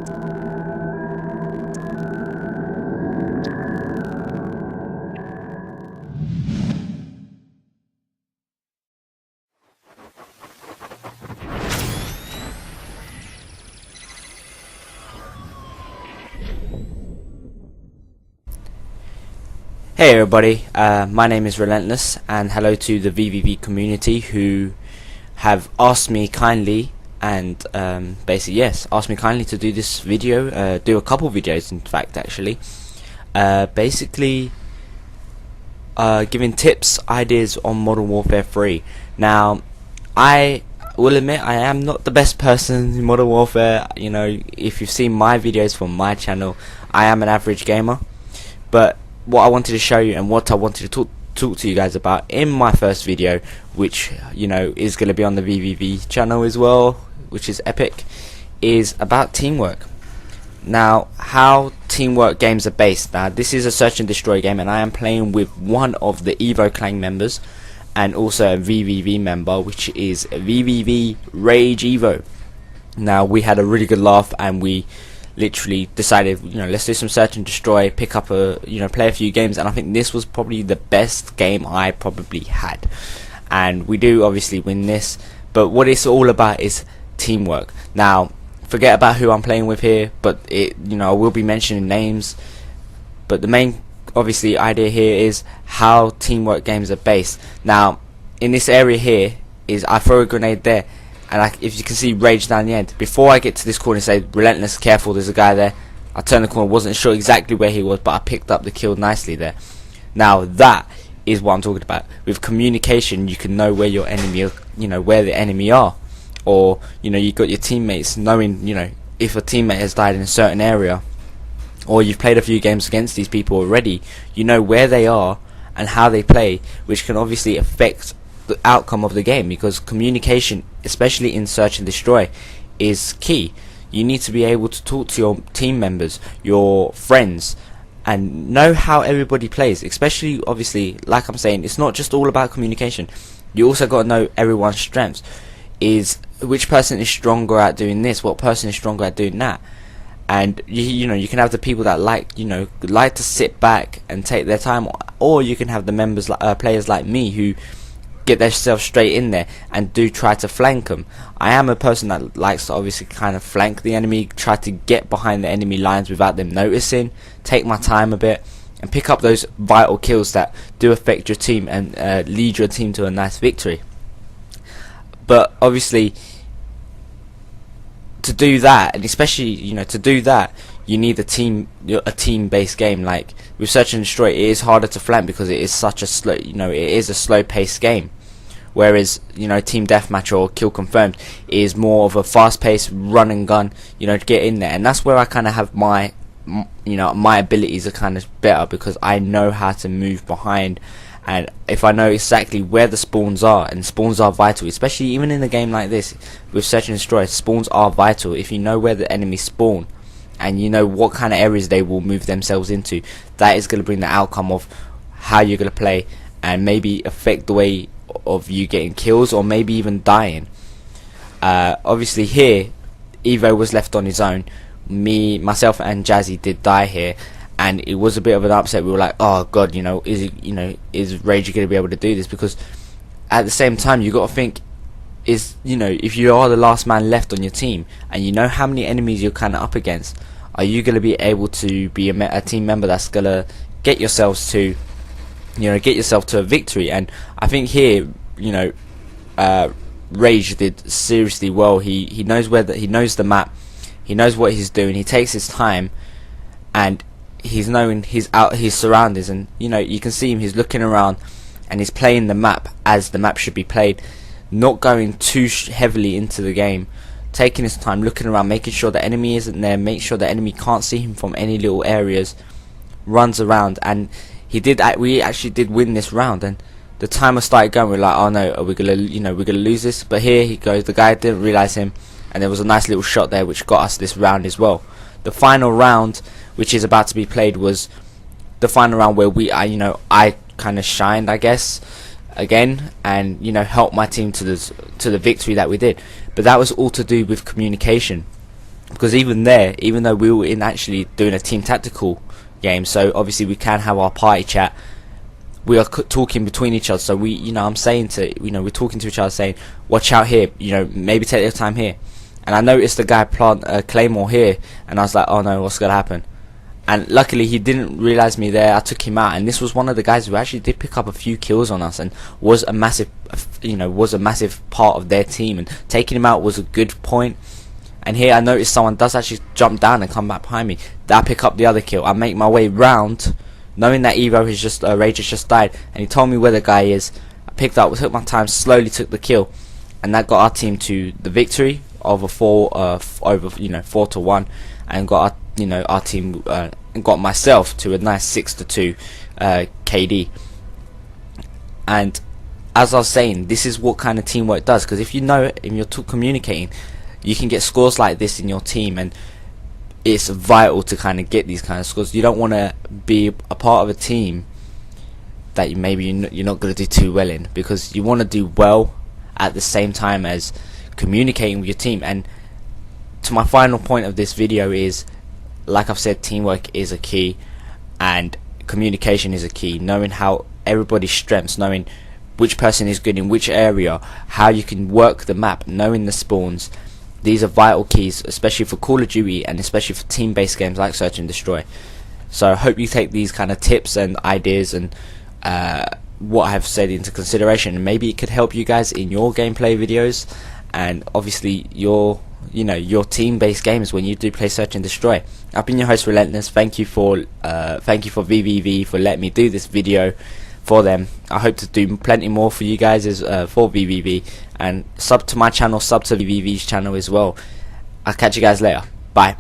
Hey everybody, my name is Relentless, and hello to the VVV community who have asked me kindly and basically asked me kindly to do this video, do a couple videos in fact actually, basically giving tips, ideas on Modern Warfare 3. Now I will admit I am not the best person in Modern Warfare. You know, if you've seen my videos from my channel, I am an average gamer, but what I wanted to show you and what I wanted to talk to you guys about in my first video, which you know is going to be on the VVV channel as well, which is epic, is about teamwork. Now, how teamwork games are based. Now, this is a search and destroy game, and I am playing with one of the Evo Clan members and also a VVV member, which is VVV Rage Evo. Now, we had a really good laugh, and we literally decided, you know, let's do some search and destroy, pick up play a few games, and I think this was probably the best game I probably had, and we do obviously win this. But what it's all about is teamwork. Now, forget about who I'm playing with here, but I will be mentioning names, but the main obviously idea here is how teamwork games are based. Now, in this area here is I throw a grenade there, and if you can see Rage down the end, before I get to this corner and say Relentless, careful, there's a guy there, I turned the corner, wasn't sure exactly where he was, but I picked up the kill nicely there. Now that is what I'm talking about. With communication, you can know where your enemy, where the enemy are, or you got your teammates knowing, if a teammate has died in a certain area, or you've played a few games against these people already, you know where they are and how they play, which can obviously affect the outcome of the game, because communication, especially in search and destroy, is key. You need to be able to talk to your team members, your friends, and know how everybody plays. Especially, obviously, like I'm saying, it's not just all about communication. You also got to know everyone's strengths. Is which person is stronger at doing this, what person is stronger at doing that. And you can have the people that like to sit back and take their time, or you can have the players like me who get themselves straight in there and do try to flank them. I am a person that likes to obviously kind of flank the enemy, try to get behind the enemy lines without them noticing, take my time a bit, and pick up those vital kills that do affect your team and lead your team to a nice victory. But obviously, to do that, and especially to do that, you need a team-based game. Like with search and destroy, it is harder to flank because it is such a slow, it is a slow-paced game. Whereas team deathmatch or kill confirmed is more of a fast-paced run and gun. To get in there, and that's where I kind of have my abilities are kind of better, because I know how to move behind, and if I know exactly where the spawns are, and spawns are vital, especially even in a game like this with search and destroy, spawns are vital. If you know where the enemies spawn, and you know what kind of areas they will move themselves into, that is going to bring the outcome of how you're going to play, and maybe affect the way of you getting kills, or maybe even dying. Obviously here Evo was left on his own. Myself and Jazzy did die here, and it was a bit of an upset. We were like, oh god, is Rage going to be able to do this? Because at the same time, you got to think, if you are the last man left on your team, and you know how many enemies you're kind of up against, are you going to be able to be a team member that's going to get yourselves to a victory? And I think here, Rage did seriously well. He knows he knows the map, he knows what he's doing, he takes his time, and he's knowing his surroundings, and you can see him, he's looking around and he's playing the map as the map should be played, not going too heavily into the game, taking his time, looking around, making sure the enemy isn't there, make sure the enemy can't see him from any little areas, runs around. And we actually did win this round, and the timer started going. We're like, oh no, are we gonna lose this? But here he goes, the guy didn't realize him, and there was a nice little shot there which got us this round as well. The final round, which is about to be played, was the final round where I kind of shined, I guess, again, and helped my team to the victory that we did. But that was all to do with communication. because even there, even though we were in actually doing a team tactical game, so obviously we can have our party chat, we are talking between each other. So we, I'm saying to, we're talking to each other saying, watch out here, maybe take your time here. And I noticed the guy plant a claymore here, and I was like, oh no, what's gonna happen? And luckily he didn't realize me there. I took him out, and this was one of the guys who actually did pick up a few kills on us and was a massive part of their team, and taking him out was a good point. And here I noticed someone does actually jump down and come back behind me. I pick up the other kill. I make my way round, knowing that Evo has just Rage has just died, and he told me where the guy is. I picked up, took my time, slowly took the kill, and that got our team to the victory of a 4-1, and got our team and got myself to a nice 6-2 KD. And as I was saying, this is what kind of teamwork does, because if you're communicating, you can get scores like this in your team, and it's vital to kind of get these kind of scores. You don't want to be a part of a team that maybe you're not going to do too well in, because you want to do well at the same time as communicating with your team. And to my final point of this video is, like I've said, teamwork is a key, and communication is a key. Knowing how everybody's strengths, knowing which person is good in which area, how you can work the map, knowing the spawns. These are vital keys, especially for Call of Duty, and especially for team-based games like Search and Destroy. So I hope you take these kind of tips and ideas and what I have said into consideration, and maybe it could help you guys in your gameplay videos, and obviously your team-based games when you do play Search and Destroy. I've been your host, Relentless. Thank you for VVV for letting me do this video for them. I hope to do plenty more for you guys for VVV, and sub to my channel, sub to VVV's channel as well. I'll catch you guys later. Bye.